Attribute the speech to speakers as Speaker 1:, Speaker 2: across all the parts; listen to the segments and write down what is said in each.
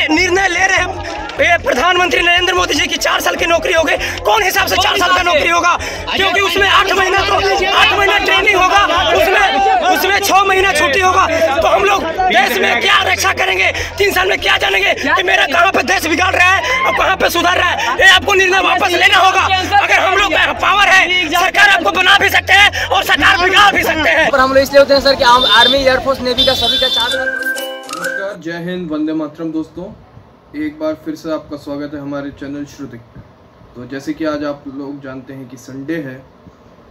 Speaker 1: निर्णय ले रहे हैं प्रधानमंत्री नरेंद्र मोदी जी की 4 साल की नौकरी हो गई। कौन हिसाब से 4 साल का नौकरी होगा? क्योंकि उसमें 8 महीना ट्रेनिंग होगा, उसमें 6 महीना छुट्टी होगा। तो हम लोग देश में क्या रक्षा करेंगे? 3 साल में क्या जानेंगे कि मेरा कहाँ पे देश बिगाड़ रहा है और कहाँ पे सुधार रहा है? ये आपको निर्णय वापस लेना होगा। अगर हम लोग पावर है, सरकार आपको बना भी सकते हैं और सरकार बिगाड़ भी सकते हैं।
Speaker 2: पर हम लोग इसलिए होते हैं सर कि आर्मी, एयरफोर्स, नेवी का सभी का 4।
Speaker 3: नमस्कार, जय हिंद, वंदे मातरम। दोस्तों, एक बार फिर से आपका स्वागत है हमारे चैनल श्रुतिक पे। तो जैसे कि आज आप लोग जानते हैं कि संडे है,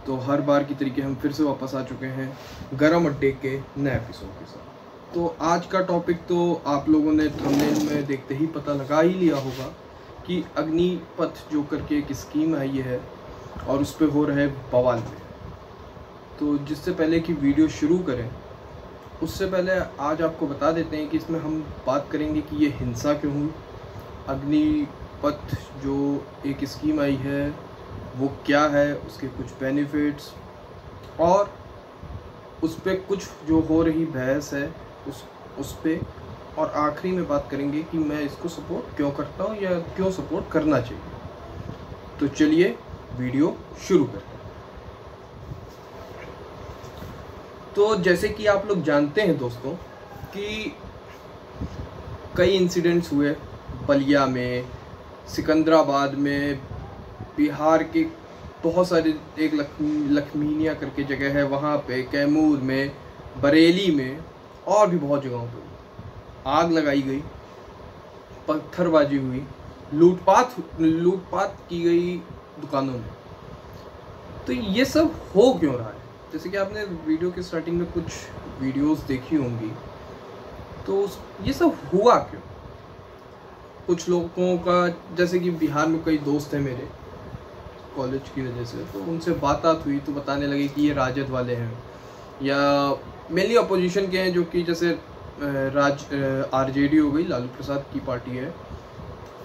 Speaker 3: तो हर बार की तरीके हम फिर से वापस आ चुके हैं गरम अड्डे के नए एपिसोड के साथ। तो आज का टॉपिक तो आप लोगों ने थंबनेल में देखते ही पता लगा ही लिया होगा कि अग्निपथ जो करके एक स्कीम आई है और उस पर हो रहे बवाल में। तो जिससे पहले कि वीडियो शुरू करें, उससे पहले आज आपको बता देते हैं कि इसमें हम बात करेंगे कि ये हिंसा क्यों हुई, अग्निपथ जो एक स्कीम आई है वो क्या है, उसके कुछ बेनिफिट्स और उस पर कुछ जो हो रही बहस है उस पे, और आखिरी में बात करेंगे कि मैं इसको सपोर्ट क्यों करता हूँ या क्यों सपोर्ट करना चाहिए। तो चलिए वीडियो शुरू करते हैं। तो जैसे कि आप लोग जानते हैं दोस्तों कि कई इंसिडेंट्स हुए बलिया में, सिकंदराबाद में, बिहार के बहुत सारे, एक लखमीनिया करके जगह है वहाँ पे, कैमूर में, बरेली में और भी बहुत जगहों पे आग लगाई गई, पत्थरबाजी हुई, लूटपाट की गई दुकानों में। तो ये सब हो क्यों रहा है? जैसे कि आपने वीडियो के स्टार्टिंग में कुछ वीडियोस देखी होंगी, तो ये सब हुआ क्यों? कुछ लोगों का, जैसे कि बिहार में कई दोस्त हैं मेरे कॉलेज की वजह से, तो उनसे बात हुई तो बताने लगे कि ये राजद वाले हैं या मेनली अपोजिशन के हैं, जो कि जैसे आरजेडी हो गई, लालू प्रसाद की पार्टी है,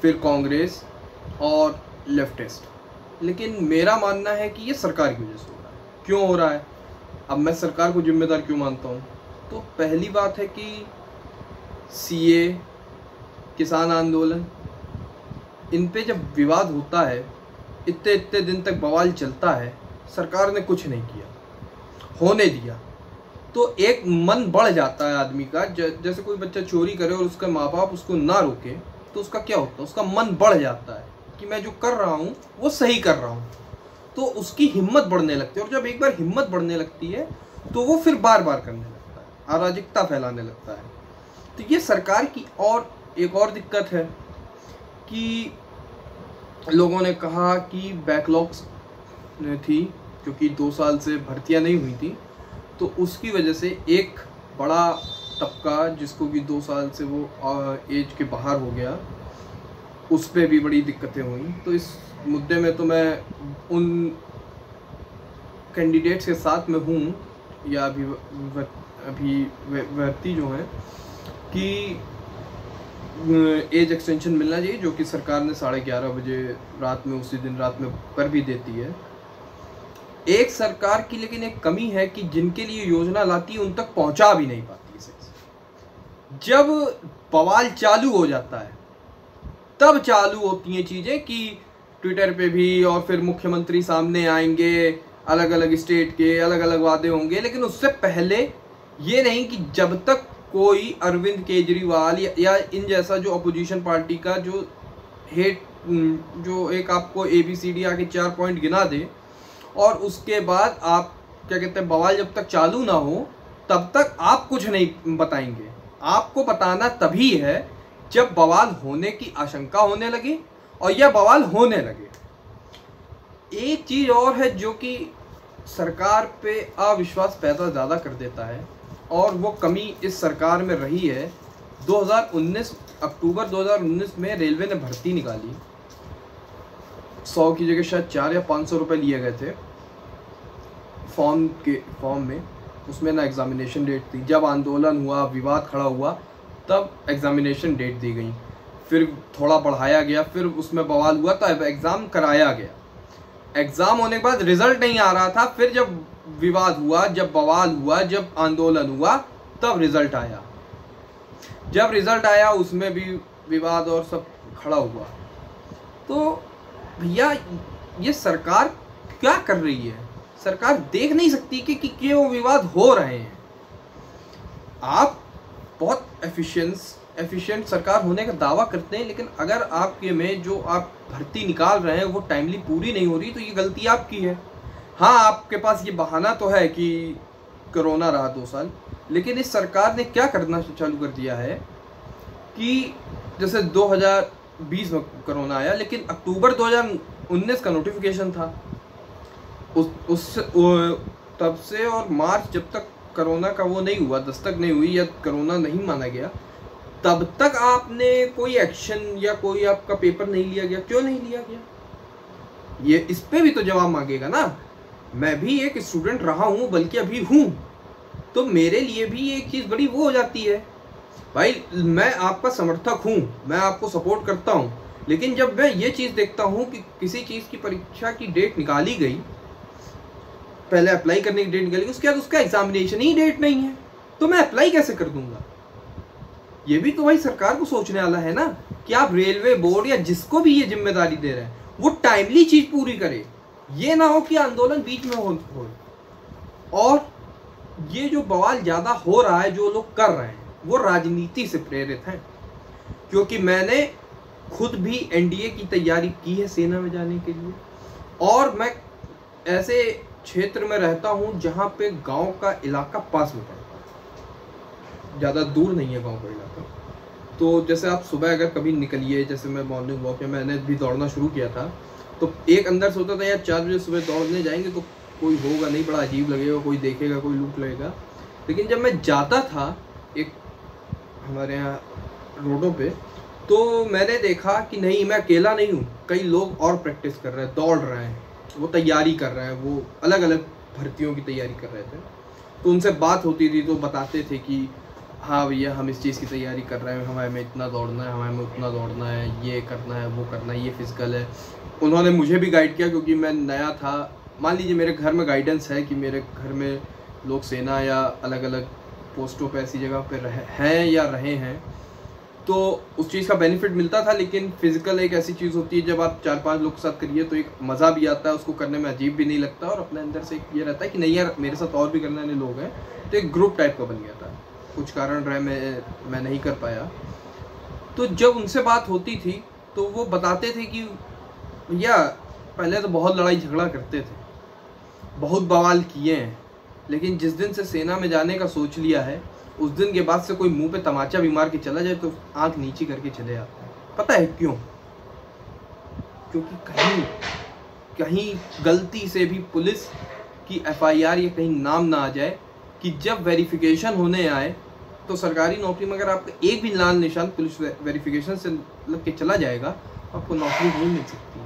Speaker 3: फिर कांग्रेस और लेफ्टिस्ट। लेकिन मेरा मानना है कि ये सरकार की वजह से हो रहा है। क्यों हो रहा है? अब मैं सरकार को जिम्मेदार क्यों मानता हूँ? तो पहली बात है कि सीए, किसान आंदोलन, इन पे जब विवाद होता है, इतने दिन तक बवाल चलता है, सरकार ने कुछ नहीं किया, होने दिया, तो एक मन बढ़ जाता है आदमी का। जैसे कोई बच्चा चोरी करे और उसका माँ बाप उसको ना रोके, तो उसका क्या होता है? उसका मन बढ़ जाता है कि मैं जो कर रहा हूँ वो सही कर रहा हूँ, तो उसकी हिम्मत बढ़ने लगती है। और जब एक बार हिम्मत बढ़ने लगती है तो वो फिर बार बार करने लगता है, अराजकता फैलाने लगता है। तो ये सरकार की और एक और दिक्कत है कि लोगों ने कहा कि बैकलॉग्स थी, क्योंकि 2 साल से भर्तियां नहीं हुई थी, तो उसकी वजह से एक बड़ा तबका, जिसको कि 2 साल से वो एज के बाहर हो गया, उस पर भी बड़ी दिक्कतें हुई। तो इस मुद्दे में तो मैं उन कैंडिडेट्स के साथ में हूँ, या अभिवर्ती जो हैं, कि एज एक्सटेंशन मिलना चाहिए, जो कि सरकार ने 11:30 बजे रात में, उसी दिन रात में कर भी देती है। एक सरकार की लेकिन एक कमी है कि जिनके लिए योजना लाती है उन तक पहुंचा भी नहीं पाती है। जब बवाल चालू हो जाता है तब चालू होती हैं चीज़ें कि ट्विटर पे भी, और फिर मुख्यमंत्री सामने आएंगे, अलग अलग स्टेट के अलग अलग वादे होंगे। लेकिन उससे पहले ये नहीं कि जब तक कोई अरविंद केजरीवाल या इन जैसा जो अपोजिशन पार्टी का जो एक आपको ABCD आके 4 पॉइंट गिना दे, और उसके बाद आप क्या कहते हैं, बवाल जब तक चालू ना हो तब तक आप कुछ नहीं बताएंगे। आपको बताना तभी है जब बवाल होने की आशंका होने लगे और यह बवाल होने लगे। एक चीज़ और है जो कि सरकार पे अविश्वास पैदा ज़्यादा कर देता है, और वो कमी इस सरकार में रही है। 2019 अक्टूबर 2019 में रेलवे ने भर्ती निकाली, 100 की जगह शायद 4 या 500 रुपये लिए गए थे फॉर्म में। उसमें ना एग्जामिनेशन डेट थी। जब आंदोलन हुआ, विवाद खड़ा हुआ, तब एग्जामिनेशन डेट दी गई, फिर थोड़ा बढ़ाया गया, फिर उसमें बवाल हुआ, तो एग्ज़ाम कराया गया। एग्ज़ाम होने के बाद रिजल्ट नहीं आ रहा था, फिर जब विवाद हुआ, जब बवाल हुआ, जब आंदोलन हुआ, तब रिजल्ट आया। जब रिजल्ट आया उसमें भी विवाद और सब खड़ा हुआ। तो भैया ये सरकार क्या कर रही है? सरकार देख नहीं सकती कि क्यों विवाद हो रहे हैं? आप बहुत एफिशिएंट सरकार होने का दावा करते हैं, लेकिन अगर आपके में जो आप भर्ती निकाल रहे हैं वो टाइमली पूरी नहीं हो रही तो ये गलती आपकी है। हाँ, आपके पास ये बहाना तो है कि कोरोना रहा 2 साल, लेकिन इस सरकार ने क्या करना चालू कर दिया है कि जैसे 2020 में कोरोना आया, लेकिन अक्टूबर 2019 का नोटिफिकेशन था, तब से और मार्च जब तक कोरोना का वो नहीं हुआ, दस्तक नहीं हुई या कोरोना नहीं माना गया, तब तक आपने कोई एक्शन या कोई आपका पेपर नहीं लिया गया। क्यों नहीं लिया गया? ये इस पे भी तो जवाब मांगेगा ना। मैं भी एक स्टूडेंट रहा हूँ, बल्कि अभी हूँ, तो मेरे लिए भी एक चीज़ बड़ी वो हो जाती है भाई, मैं आपका समर्थक हूँ, मैं आपको सपोर्ट करता हूँ, लेकिन जब मैं ये चीज़ देखता हूँ कि किसी चीज़ की परीक्षा की डेट निकाली गई, पहले अप्लाई करने की डेट निकाली, उसके बाद उसका एग्जामिनेशन ही डेट नहीं है, तो मैं अप्लाई कैसे कर दूंगा? ये भी तो भाई सरकार को सोचने वाला है ना कि आप रेलवे बोर्ड या जिसको भी ये जिम्मेदारी दे रहे हैं वो टाइमली चीज पूरी करे। ये ना हो कि आंदोलन बीच में हो। और ये जो बवाल ज्यादा हो रहा है, जो लोग कर रहे हैं, वो राजनीति से प्रेरित हैं। क्योंकि मैंने खुद भी एनडीए की तैयारी की है सेना में जाने के लिए, और मैं ऐसे क्षेत्र में रहता हूँ जहाँ पे गांव का इलाका पास में पड़ता है, ज़्यादा दूर नहीं है गांव का इलाका। तो जैसे आप सुबह अगर कभी निकलिए, जैसे मैं मॉर्निंग वॉक या मैंने भी दौड़ना शुरू किया था, तो एक अंदर से होता था यार 4 बजे सुबह दौड़ने जाएंगे तो कोई होगा नहीं, बड़ा अजीब लगेगा, कोई देखेगा, कोई लूट लगेगा। लेकिन जब मैं जाता था एक हमारे यहाँ रोडों पे, तो मैंने देखा कि नहीं, मैं अकेला नहीं हूँ, कई लोग और प्रैक्टिस कर रहे हैं, दौड़ रहे हैं, वो तैयारी कर रहे हैं, वो अलग अलग भर्तियों की तैयारी कर रहे थे। तो उनसे बात होती थी तो बताते थे कि हाँ भैया हम इस चीज़ की तैयारी कर रहे हैं, हमारे में इतना दौड़ना है, हमारे में उतना दौड़ना है, ये करना है, वो करना है, ये फिजिकल है। उन्होंने मुझे भी गाइड किया क्योंकि मैं नया था। मान लीजिए मेरे घर में गाइडेंस है कि मेरे घर में लोग सेना या अलग अलग पोस्टों पे ऐसी जगह पे हैं या रहे हैं, तो उस चीज़ का बेनिफिट मिलता था। लेकिन फिजिकल एक ऐसी चीज़ होती है जब आप 4-5 लोग के साथ करिए तो एक मज़ा भी आता है, उसको करने में अजीब भी नहीं लगता, और अपने अंदर से एक ये रहता है कि नहीं यार मेरे साथ और भी करने वाले लोग हैं, तो एक ग्रुप टाइप का बन गया था। कुछ कारण रहे मैं नहीं कर पाया। तो जब उनसे बात होती थी तो वो बताते थे कि भैया पहले तो बहुत लड़ाई झगड़ा करते थे, बहुत बवाल किए हैं, लेकिन जिस दिन से सेना में जाने का सोच लिया है उस दिन के बाद से कोई मुंह पे तमाचा भी मार के चला जाए तो आंख नीची करके चले जाते हैं। पता है क्यों? क्योंकि कहीं गलती से भी पुलिस की FIR या कहीं नाम ना आ जाए कि जब वेरिफिकेशन होने आए तो सरकारी नौकरी में अगर आपका एक भी लाल निशान पुलिस वेरिफिकेशन से लग के चला जाएगा आपको नौकरी नहीं मिल सकती है।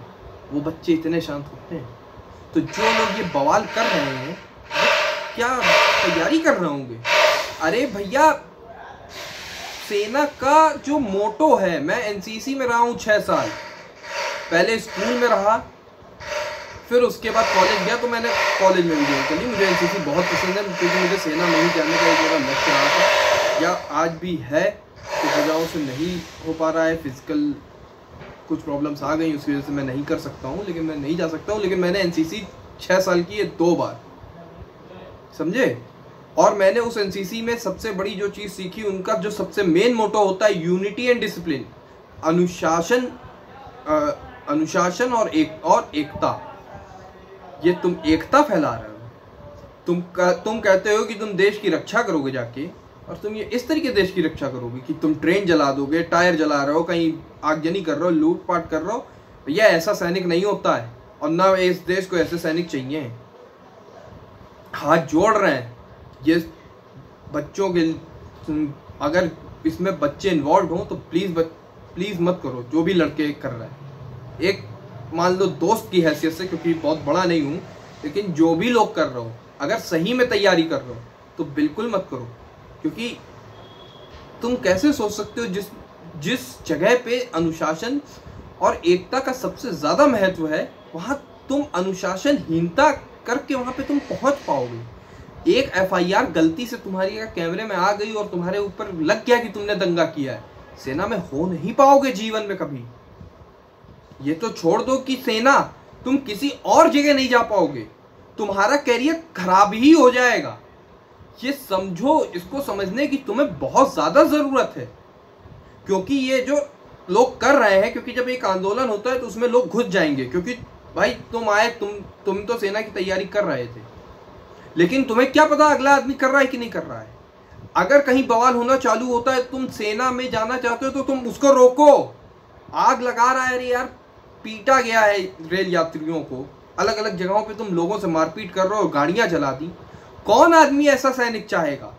Speaker 3: वो बच्चे इतने शांत होते हैं। तो जो लोग ये बवाल कर रहे हैं क्या तैयारी कर रहे होंगे? अरे भैया सेना का जो मोटो है, मैं एनसीसी में रहा हूँ 6 साल, पहले स्कूल में रहा, फिर उसके बाद कॉलेज गया, तो मैंने कॉलेज में भी ज्वाइन कर ली। मुझे एनसीसी बहुत पसंद है क्योंकि मुझे सेना में ही जाने का एक मेरा लक्ष्य रहा था, या आज भी है, कुछ वजहों से नहीं हो पा रहा है, फिजिकल कुछ प्रॉब्लम्स आ गई, उसकी वजह से मैं नहीं कर सकता हूँ, लेकिन मैं नहीं जा सकता हूँ। लेकिन मैंने एनसीसी 6 साल की है 2 बार, समझे? और मैंने उस एनसीसी में सबसे बड़ी जो चीज़ सीखी, उनका जो सबसे मेन मोटो होता है यूनिटी एंड डिसिप्लिन, अनुशासन और एकता। ये तुम एकता फैला रहे हो, तुम कहते हो कि तुम देश की रक्षा करोगे जाके, और तुम ये इस तरीके देश की रक्षा करोगे कि तुम ट्रेन जला दोगे, टायर जला रहे हो, कहीं आगजनी कर रहे हो, लूटपाट कर रहे हो। भैया ऐसा सैनिक नहीं होता है, और ना इस देश को ऐसे सैनिक चाहिए। हाथ जोड़ रहे हैं ये बच्चों के, अगर इसमें बच्चे इन्वॉल्व हों तो प्लीज़ मत करो जो भी लड़के कर रहे हैं। एक मान लो दोस्त की हैसियत से, क्योंकि बहुत बड़ा नहीं हूँ, लेकिन जो भी लोग कर रहे हो, अगर सही में तैयारी कर रहे हो तो बिल्कुल मत करो। क्योंकि तुम कैसे सोच सकते हो जिस जगह पे अनुशासन और एकता का सबसे ज़्यादा महत्व है, वहाँ तुम अनुशासनहीनता करके वहाँ पे तुम पहुँच पाओगे? एक FIR गलती से तुम्हारी कैमरे में आ गई और तुम्हारे ऊपर लग गया कि तुमने दंगा किया है, सेना में हो नहीं पाओगे जीवन में कभी। ये तो छोड़ दो कि सेना, तुम किसी और जगह नहीं जा पाओगे, तुम्हारा करियर खराब ही हो जाएगा। ये समझो, इसको समझने की तुम्हें बहुत ज्यादा जरूरत है। क्योंकि ये जो लोग कर रहे हैं, क्योंकि जब एक आंदोलन होता है तो उसमें लोग घुस जाएंगे, क्योंकि भाई तुम आए, तुम तो सेना की तैयारी कर रहे थे, लेकिन तुम्हें क्या पता अगला आदमी कर रहा है कि नहीं कर रहा है। अगर कहीं बवाल होना चालू होता है, तुम सेना में जाना चाहते हो तो तुम उसको रोको। आग लगा रहा है, अरे यार पीटा गया है रेल यात्रियों को, अलग अलग जगहों पे तुम लोगों से मारपीट कर रहे हो, गाड़ियां जला दी। कौन आदमी ऐसा सैनिक चाहेगा?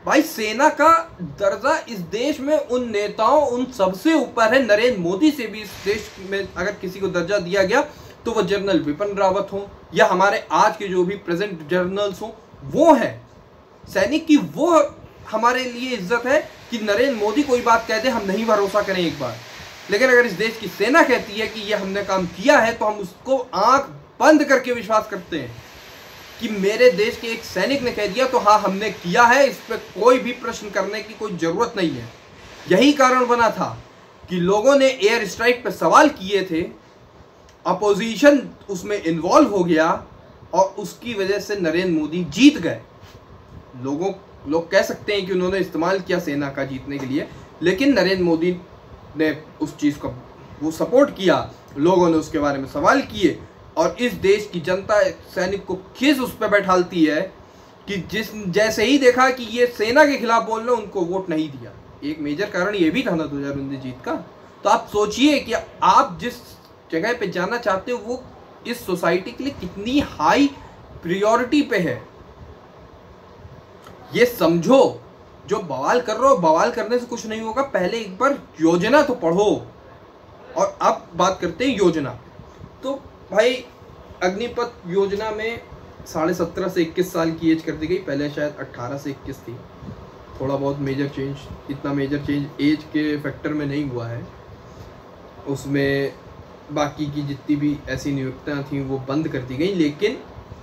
Speaker 3: भाई सेना का दर्जा इस देश में उन नेताओं, उन सबसे ऊपर है। नरेंद्र मोदी से भी इस देश में अगर किसी को दर्जा दिया गया तो वह जनरल विपिन रावत हो या हमारे आज के जो भी प्रेजेंट जनरल्स हो, वो है सैनिक की। वो हमारे लिए इज्जत है कि नरेंद्र मोदी कोई बात कह दे, हम नहीं भरोसा करें एक बार, लेकिन अगर इस देश की सेना कहती है कि ये हमने काम किया है तो हम उसको आंख बंद करके विश्वास करते हैं कि मेरे देश के एक सैनिक ने कह दिया तो हाँ हमने किया है, इस पर कोई भी प्रश्न करने की कोई जरूरत नहीं है। यही कारण बना था कि लोगों ने एयर स्ट्राइक पर सवाल किए थे, अपोजिशन उसमें इन्वॉल्व हो गया और उसकी वजह से नरेंद्र मोदी जीत गए। लोग कह सकते हैं कि उन्होंने इस्तेमाल किया सेना का जीतने के लिए, लेकिन नरेंद्र मोदी ने उस चीज़ को वो सपोर्ट किया, लोगों ने उसके बारे में सवाल किए और इस देश की जनता सैनिक को खींच उस पर बैठालती है कि जैसे ही देखा कि ये सेना के खिलाफ बोल रहे, उनको वोट नहीं दिया। एक मेजर कारण ये भी था ना 2019 जीत का। तो आप सोचिए कि आप जिस जगह पे जाना चाहते हो वो इस सोसाइटी के लिए कितनी हाई प्रायोरिटी पे है। ये समझो, जो बवाल कर रहे हो, बवाल करने से कुछ नहीं होगा, पहले एक बार योजना तो पढ़ो। और अब बात करते हैं योजना। तो भाई अग्निपथ योजना में 17.5 से 21 साल की एज कर दी गई, पहले शायद 18 से 21 थी। थोड़ा बहुत मेजर चेंज, इतना मेजर चेंज एज के फैक्टर में नहीं हुआ है। उसमें बाकी की जितनी भी ऐसी नियुक्तियाँ थी वो बंद कर दी गई, लेकिन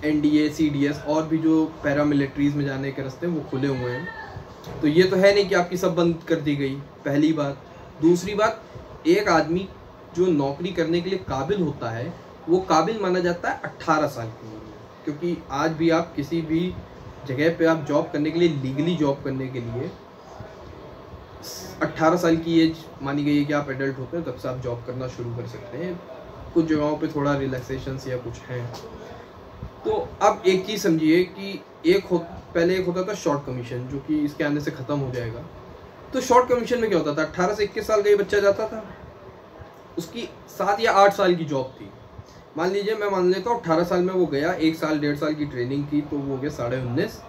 Speaker 3: NDA, CDS और भी जो पैरामिलिट्रीज में जाने के रास्ते वो खुले हुए हैं। तो ये तो है नहीं कि आपकी सब बंद कर दी गई, पहली बात। दूसरी बात, एक आदमी जो नौकरी करने के लिए काबिल होता है वो काबिल माना जाता है 18 साल की उम्र में, क्योंकि आज भी आप किसी भी जगह पे आप जॉब करने के लिए, लीगली जॉब करने के लिए 18 साल की एज मानी गई है कि आप एडल्ट होते हैं, तब से आप जॉब करना शुरू कर सकते हैं। कुछ जगहों पे थोड़ा रिलैक्सेशंस या कुछ हैं। तो अब एक चीज़ समझिए कि पहले एक होता था शॉर्ट कमीशन, जो कि इसके आने से ख़त्म हो जाएगा। तो शॉर्ट कमीशन में क्या होता था, 18 से 21 साल का ये बच्चा जाता था, उसकी 7 या 8 साल की जॉब थी। मान लीजिए मैं मान लेता हूँ 18 साल में वो गया, 1 साल 1.5 साल की ट्रेनिंग की, तो वो हो गया 19.5।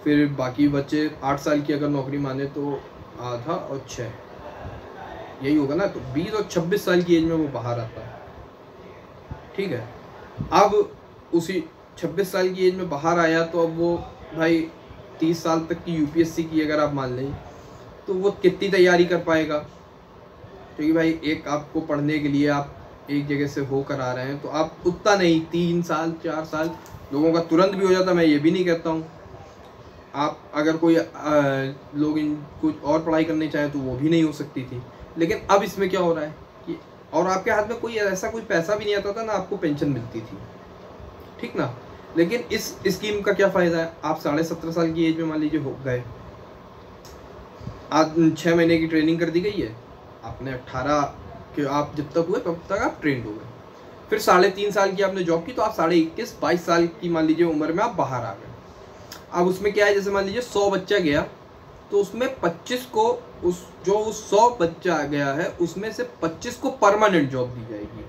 Speaker 3: फिर बाकी बच्चे 8 साल की अगर नौकरी माने तो आधा और 6, यही होगा ना। तो 20 और 26 साल की एज में वो बाहर आता है, ठीक है। अब उसी 26 साल की एज में बाहर आया तो अब वो भाई 30 साल तक की UPSC की अगर आप मान लें तो वो कितनी तैयारी कर पाएगा? क्योंकि भाई एक आपको पढ़ने के लिए आप एक जगह से होकर आ रहे हैं, तो आप उतना नहीं, 3 साल 4 साल लोगों का तुरंत भी हो जाता, मैं ये भी नहीं कहता हूँ। आप अगर कोई लोग कुछ और पढ़ाई करनी चाहें तो वो भी नहीं हो सकती थी। लेकिन अब इसमें क्या हो रहा है कि और आपके हाथ में कोई ऐसा कोई पैसा भी नहीं आता था ना, आपको पेंशन मिलती थी, ठीक ना। लेकिन इस स्कीम का क्या फ़ायदा है, आप 17.5 साल की एज में मान लीजिए हो गए, आज 6 महीने की ट्रेनिंग कर दी गई है, आपने 18 के आप जब तक हुए तब तक आप ट्रेंड हो गए। फिर 3.5 साल की आपने जॉब की, तो आप 21.5-22 साल की मान लीजिए उम्र में आप बाहर आ गए। अब उसमें क्या है, जैसे मान लीजिए 100 बच्चा गया तो उसमें 25 को उस 100 बच्चा गया है उसमें से 25 को परमानेंट जॉब दी जाएगी।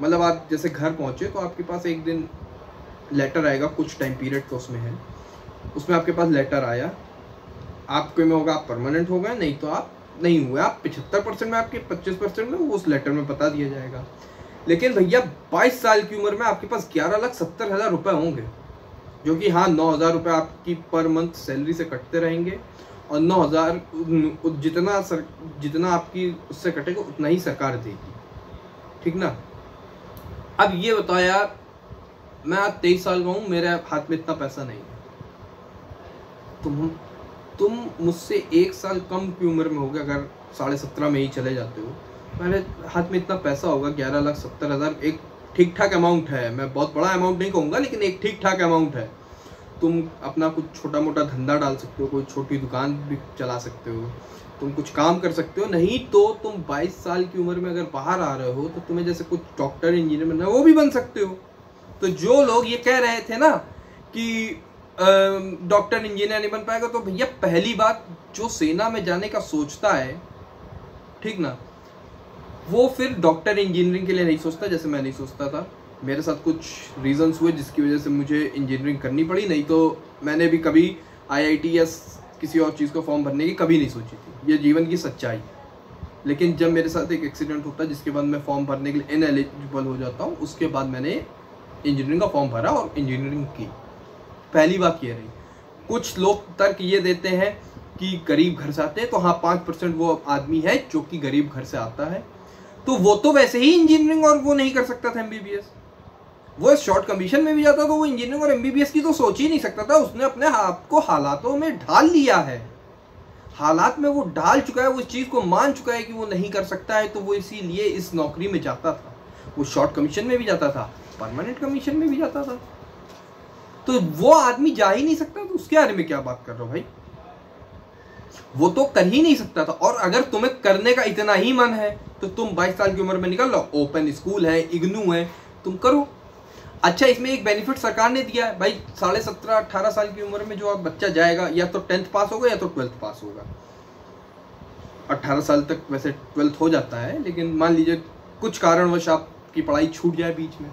Speaker 3: मतलब आप जैसे घर पहुंचे तो आपके पास एक दिन लेटर आएगा, कुछ टाइम पीरियड का उसमें है, उसमें आपके पास लेटर आया, आपके में होगा आप परमानेंट हो गए, नहीं तो आप नहीं हुए। आप 75% में, आपके 25% में वो उस लेटर में बता दिया जाएगा। लेकिन भैया 22 साल की उम्र में आपके पास 11,70,000 रुपये होंगे, जो कि हाँ 9,000 रुपये आपकी पर मंथ सैलरी से कटते रहेंगे और 9,000 जितना आपकी उससे कटेगा उतना ही सरकार देगी, ठीक ना। अब ये बताओ यार, मैं आज 23 साल का हूँ, मेरे हाथ में इतना पैसा नहीं है, तुम मुझसे 1 साल कम की उम्र में होगे, अगर 17.5 में ही चले जाते हो, मेरे हाथ में इतना पैसा होगा 11,70,000, एक ठीक ठाक अमाउंट है, मैं बहुत बड़ा अमाउंट नहीं कहूँगा लेकिन एक ठीक ठाक अमाउंट है। तुम अपना कुछ छोटा मोटा धंधा डाल सकते हो, कोई छोटी दुकान भी चला सकते हो, तुम कुछ काम कर सकते हो। नहीं तो तुम 22 साल की उम्र में अगर बाहर आ रहे हो तो तुम्हें जैसे कुछ डॉक्टर इंजीनियर बनना है वो भी बन सकते हो। तो जो लोग ये कह रहे थे ना कि डॉक्टर इंजीनियर नहीं बन पाएगा, तो भैया पहली बात, जो सेना में जाने का सोचता है, ठीक ना, वो फिर डॉक्टर इंजीनियरिंग के लिए नहीं सोचता जैसे मैं नहीं सोचता था। मेरे साथ कुछ रीजंस हुए जिसकी वजह से मुझे इंजीनियरिंग करनी पड़ी, नहीं तो मैंने भी कभी IIT या किसी और चीज़ को फॉर्म भरने की कभी नहीं सोची थी। ये जीवन की सच्चाई। लेकिन जब मेरे साथ एक एक्सीडेंट होता है जिसके बाद मैं फॉर्म भरने के लिए इनएलिजिबल हो जाता हूँ, उसके बाद मैंने इंजीनियरिंग का फॉर्म भरा और इंजीनियरिंग की। पहली बात ये रही। कुछ लोग तर्क ये देते हैं कि गरीब घर से आते हैं, तो हाँ 5% वो आदमी है जो कि गरीब घर से आता है, तो वो तो वैसे ही इंजीनियरिंग और वो नहीं कर सकता था MBBS। वो शॉर्ट कमीशन में भी जाता तो वो इंजीनियरिंग और MBBS की तो सोच ही नहीं सकता था। उसने अपने आप को हालातों में ढाल लिया है, हालात में वो ढाल चुका है, वो इस चीज़ को मान चुका है कि वो नहीं कर सकता है, तो वो इसीलिए इस नौकरी में जाता था। वो शॉर्ट कमीशन में भी जाता था, परमानेंट कमीशन में भी जाता था। तो वो आदमी जा ही नहीं सकता, तो उसके बारे में क्या बात कर रहे हो भाई? वो तो कर ही नहीं सकता था। और अगर तुम्हें करने का इतना ही मन है तो तुम 22 साल की उम्र में निकल लो, ओपन स्कूल है, इग्नू है, तुम करो। अच्छा, इसमें एक बेनिफिट सरकार ने दिया है भाई, 17.5-18 साल की उम्र में जो आप बच्चा जाएगा, या तो 10th पास होगा या तो 12th पास होगा। 18 साल तक वैसे 12th हो जाता है, लेकिन मान लीजिए कुछ कारणवश आपकी पढ़ाई छूट जाए बीच में,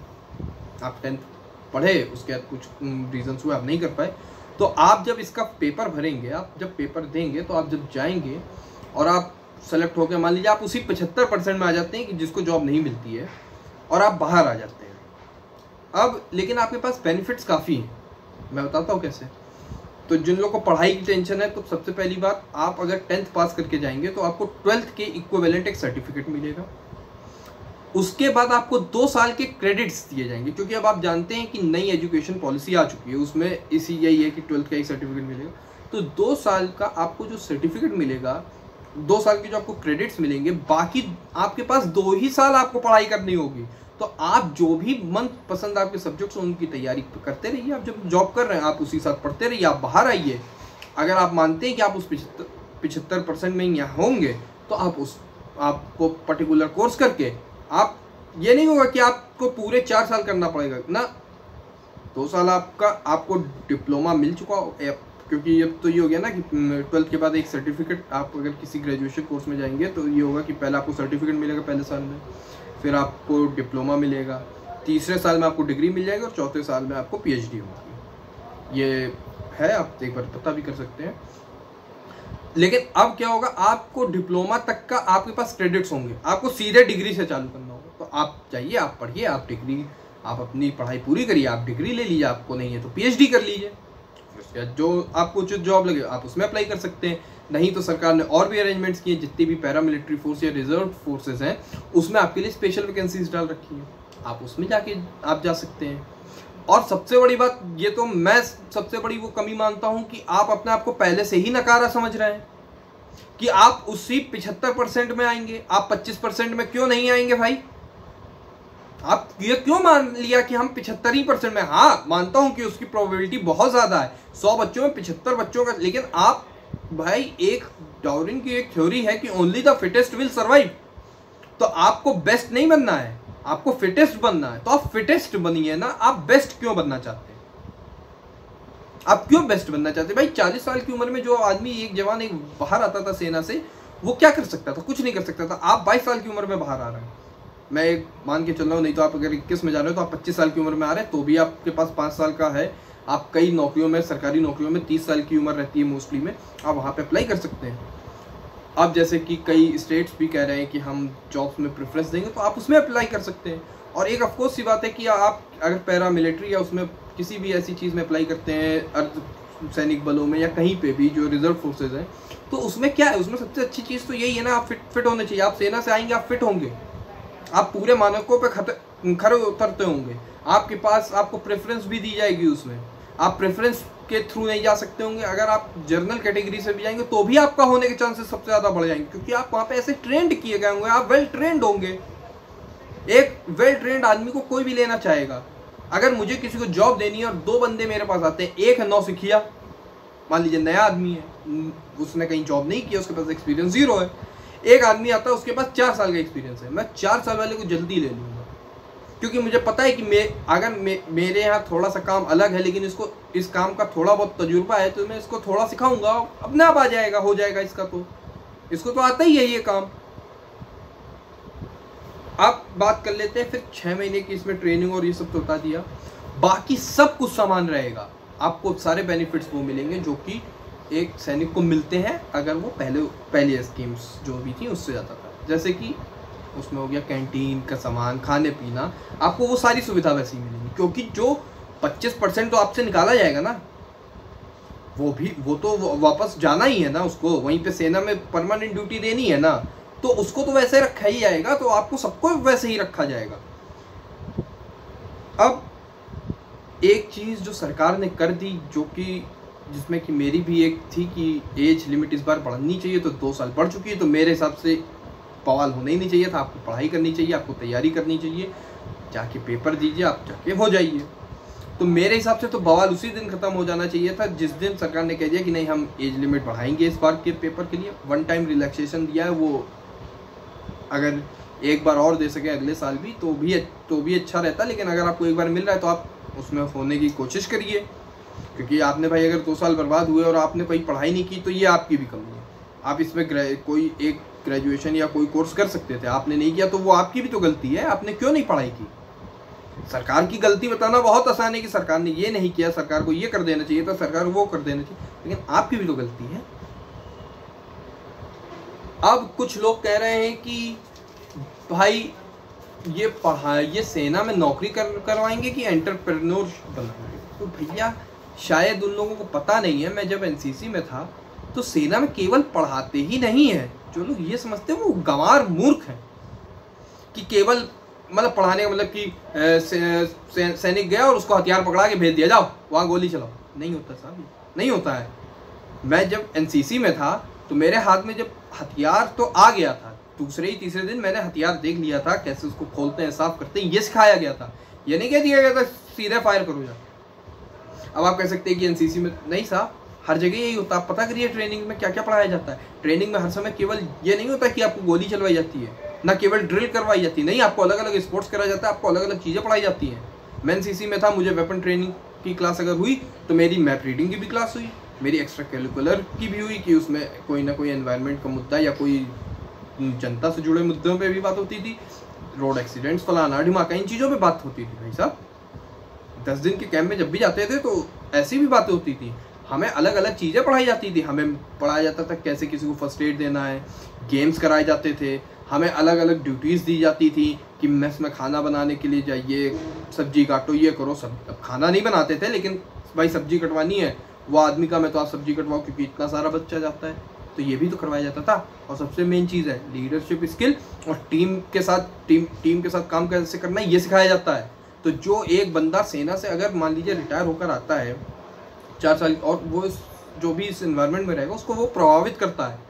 Speaker 3: आप 10th पढ़े, उसके बाद कुछ रीजंस हुए आप नहीं कर पाए, तो आप जब इसका पेपर भरेंगे, आप जब पेपर देंगे, तो आप जब जाएंगे और आप सेलेक्ट होकर, मान लीजिए आप उसी 75% में आ जाते हैं कि जिसको जॉब नहीं मिलती है, और आप बाहर आ जाते हैं। अब लेकिन आपके पास बेनिफिट्स काफ़ी हैं, मैं बताता हूँ कैसे। तो जिन लोगों को पढ़ाई की टेंशन है, तो सबसे पहली बात, आप अगर 10th पास करके जाएंगे तो आपको 12th के इक्विवेलेंट एक सर्टिफिकेट मिलेगा। उसके बाद आपको 2 साल के क्रेडिट्स दिए जाएंगे, क्योंकि अब आप जानते हैं कि नई एजुकेशन पॉलिसी आ चुकी है, उसमें यही है कि 12th का एक सर्टिफिकेट मिलेगा। तो 2 साल का आपको जो सर्टिफिकेट मिलेगा, 2 साल के जो आपको क्रेडिट्स मिलेंगे, बाकी आपके पास 2 ही साल आपको पढ़ाई करनी होगी। तो आप जो भी मन पसंद आपके सब्जेक्ट्स उनकी तैयारी करते रहिए। आप जब जॉब कर रहे हैं आप उसी साथ पढ़ते रहिए, आप बाहर आइए। अगर आप मानते हैं कि आप उस 75% में यहाँ होंगे, तो आपको पर्टिकुलर कोर्स करके, आप ये नहीं होगा कि आपको पूरे 4 साल करना पड़ेगा ना, 2 साल आपको डिप्लोमा मिल चुका हो, क्योंकि अब तो ये हो गया ना कि 12th के बाद एक सर्टिफिकेट, आप अगर किसी ग्रेजुएशन कोर्स में जाएंगे तो ये होगा कि पहले आपको सर्टिफिकेट मिलेगा पहले साल में, फिर आपको डिप्लोमा मिलेगा, तीसरे साल में आपको डिग्री मिल जाएगी और चौथे साल में आपको PhD होगी। ये है, आप एक बार पता भी कर सकते हैं। लेकिन अब क्या होगा, आपको डिप्लोमा तक का आपके पास क्रेडिट्स होंगे, आपको सीधे डिग्री से चालू करना होगा। तो आप जाइए, आप पढ़िए, आप डिग्री, आप अपनी पढ़ाई पूरी करिए, आप डिग्री ले लीजिए, आपको नहीं है तो PhD कर लीजिए। जो आपको जो जॉब लगे आप उसमें अप्लाई कर सकते हैं। नहीं तो सरकार ने और भी अरेंजमेंट्स किए, जितनी भी पैरामिलिट्री फोर्स या रिजर्व फोर्सेस हैं उसमें आपके लिए स्पेशल वैकेंसीज डाल रखी हैं, आप उसमें जाके आप जा सकते हैं। और सबसे बड़ी बात, ये तो मैं सबसे बड़ी वो कमी मानता हूं कि आप अपने आप को पहले से ही नकारा समझ रहे हैं कि आप उसी 75% में आएंगे, आप 25% में क्यों नहीं आएंगे भाई? आप ये क्यों मान लिया कि हम 75% में? हाँ, मानता हूं कि उसकी प्रोबेबिलिटी बहुत ज्यादा है, 100 बच्चों में 75 बच्चों का, लेकिन आप भाई, एक डार्विन की एक थ्योरी है कि only the fittest will survive. तो आपको बेस्ट नहीं बनना है, आपको फिटेस्ट बनना है। तो आप फिटेस्ट बनिए ना, आप बेस्ट क्यों बनना चाहते हैं? आप क्यों बेस्ट बनना चाहते हैं भाई? 40 साल की उम्र में जो आदमी, एक जवान एक बाहर आता था सेना से, वो क्या कर सकता था? कुछ नहीं कर सकता था। आप 22 साल की उम्र में बाहर आ रहे हैं, मैं एक मान के चल रहा हूँ, नहीं तो आप अगर 21 में जा रहे हो तो आप 25 साल की उम्र में आ रहे हैं, तो भी आपके पास 5 साल का है। आप कई नौकरियों में, सरकारी नौकरियों में 30 साल की उम्र रहती है मोस्टली में, आप वहाँ पे अप्लाई कर सकते हैं। अब जैसे कि कई स्टेट्स भी कह रहे हैं कि हम जॉब्स में प्रेफरेंस देंगे, तो आप उसमें अप्लाई कर सकते हैं। और एक ऑफकोर्स सी बात है कि आप अगर पैरा मिलिट्री या उसमें किसी भी ऐसी चीज़ में अप्लाई करते हैं, अर्ध सैनिक बलों में या कहीं पे भी जो रिजर्व फोर्सेज हैं, तो उसमें क्या है, उसमें सबसे अच्छी चीज़ तो यही है ना, आप फिट होने चाहिए। आप सेना से आएंगे, आप फिट होंगे, आप पूरे मानकों पे खरे उतरते होंगे, आपके पास आपको प्रेफरेंस भी दी जाएगी उसमें, आप प्रेफरेंस के थ्रू नहीं जा सकते होंगे, अगर आप जनरल कैटेगरी से भी जाएंगे तो भी आपका होने के चांसेस सबसे ज़्यादा बढ़ जाएंगे, क्योंकि आप वहाँ पे ऐसे ट्रेंड किए गए होंगे, आप वेल ट्रेंड होंगे। एक वेल ट्रेंड आदमी को कोई भी लेना चाहेगा। अगर मुझे किसी को जॉब देनी है और 2 बंदे मेरे पास आते हैं, एक है नौसिखिया, मान लीजिए नया आदमी है, उसने कहीं जॉब नहीं किया, उसके पास एक्सपीरियंस 0 है, एक आदमी आता है उसके पास 4 साल का एक्सपीरियंस है, मैं 4 साल वाले को जल्दी ले लूँगा, क्योंकि मुझे पता है कि अगर मेरे यहाँ थोड़ा सा काम अलग है लेकिन इसको इस काम का थोड़ा बहुत तजुर्बा है, तो मैं इसको थोड़ा सिखाऊंगा, अपने आप आ जाएगा, हो जाएगा इसका, तो इसको तो आता ही है ये काम। आप बात कर लेते हैं फिर 6 महीने की इसमें ट्रेनिंग और ये सब तो बता दिया, बाकी सब कुछ समान रहेगा, आपको सारे बेनिफिट्स वो मिलेंगे जो कि एक सैनिक को मिलते हैं अगर वो पहले स्कीम्स जो भी थी उससे जाता था। जैसे कि उसमें हो गया कैंटीन का सामान, खाने पीना, आपको वो सारी सुविधा वैसी मिलेगी, क्योंकि जो 25% तो आपसे निकाला जाएगा ना, वो तो वापस जाना ही है ना, उसको वहीं पे सेना में परमानेंट ड्यूटी देनी है ना, तो उसको तो वैसे रखा ही जाएगा, तो आपको सबको वैसे ही रखा जाएगा। अब एक चीज़ जो सरकार ने कर दी, जो कि जिसमें कि मेरी भी एक थी कि एज लिमिट इस बार बढ़नी चाहिए, तो 2 साल बढ़ चुकी है, तो मेरे हिसाब से बवाल होना ही नहीं चाहिए था। आपको पढ़ाई करनी चाहिए, आपको तैयारी करनी चाहिए, जाके पेपर दीजिए, आप जाके हो जाइए। तो मेरे हिसाब से तो बवाल उसी दिन ख़त्म हो जाना चाहिए था जिस दिन सरकार ने कह दिया कि नहीं, हम एज लिमिट बढ़ाएंगे इस बार के पेपर के लिए। 1 टाइम रिलैक्सेशन दिया है, वो अगर एक बार और दे सके अगले साल भी तो भी अच्छा रहता, लेकिन अगर आपको एक बार मिल रहा है तो आप उसमें होने की कोशिश करिए, क्योंकि आपने भाई अगर 2 साल बर्बाद हुए और आपने कोई पढ़ाई नहीं की तो ये आपकी भी कमी है। आप इसमें कोई एक ग्रेजुएशन या कोई कोर्स कर सकते थे, आपने नहीं किया तो वो आपकी भी तो गलती है, आपने क्यों नहीं पढ़ाई की। सरकार की गलती बताना बहुत आसान है कि सरकार ने ये नहीं किया, सरकार को ये कर देना चाहिए था, सरकार वो कर देना चाहिए, लेकिन आपकी भी तो गलती है। अब कुछ लोग कह रहे हैं कि भाई ये सेना में नौकरी करवाएंगे कि एंटरप्रेन्योर बनाएंगे। तो भैया शायद उन लोगों को पता नहीं है, मैं जब एनसीसी में था तो सेना में केवल पढ़ाते ही नहीं है, जो लोग ये समझते हैं वो गंवार मूर्ख हैं कि केवल मतलब पढ़ाने का मतलब कि सैनिक गया और उसको हथियार पकड़ा के भेज दिया, जाओ वहाँ गोली चलाओ। नहीं होता साहब, नहीं होता है। मैं जब एनसीसी में था तो मेरे हाथ में जब हथियार तो आ गया था, दूसरे ही तीसरे दिन मैंने हथियार देख लिया था, कैसे उसको खोलते हैं, साफ करते हैं, ये सिखाया गया था। ये नहीं कह दिया गया था सीधे फायर करो जा। अब आप कह सकते हैं कि एनसीसी में नहीं साहब, हर जगह यही होता है। आप पता करिए ट्रेनिंग में क्या क्या पढ़ाया जाता है। ट्रेनिंग में हर समय केवल ये नहीं होता कि आपको गोली चलवाई जाती है, ना केवल ड्रिल करवाई जाती है, नहीं, आपको अलग अलग स्पोर्ट्स कराया जाता है, आपको अलग अलग चीज़ें पढ़ाई जाती हैं। मैं एनसीसी में था, मुझे वेपन ट्रेनिंग की क्लास अगर हुई तो मेरी मैप रीडिंग की भी क्लास हुई, मेरी एक्स्ट्रा करिकुलर की भी हुई कि उसमें कोई ना कोई एनवायरनमेंट का मुद्दा या कोई जनता से जुड़े मुद्दों पे भी बात होती थी, रोड एक्सीडेंट्स, फलाना ढिमाका, इन चीज़ों पे बात होती थी। भाई साहब 10 दिन के कैंप में जब भी जाते थे तो ऐसी भी बातें होती थी। हमें अलग अलग चीज़ें पढ़ाई जाती थी, हमें पढ़ाया जाता था कैसे किसी को फर्स्ट एड देना है, गेम्स कराए जाते थे, हमें अलग अलग ड्यूटीज़ दी जाती थी कि मेस में खाना बनाने के लिए जाइए, सब्जी काटो, ये करो। सब खाना नहीं बनाते थे, लेकिन भाई सब्जी कटवानी है, वो आदमी का मैं तो आप सब्जी कटवाओ क्योंकि इतना सारा बच्चा जाता है, तो ये भी तो करवाया जाता था। और सबसे मेन चीज़ है लीडरशिप स्किल और टीम के साथ काम कैसे करना है, ये सिखाया जाता है। तो जो एक बंदा सेना से अगर मान लीजिए रिटायर होकर आता है 4 साल, और वो जो भी इस एनवायरनमेंट में रहेगा उसको वो प्रभावित करता है।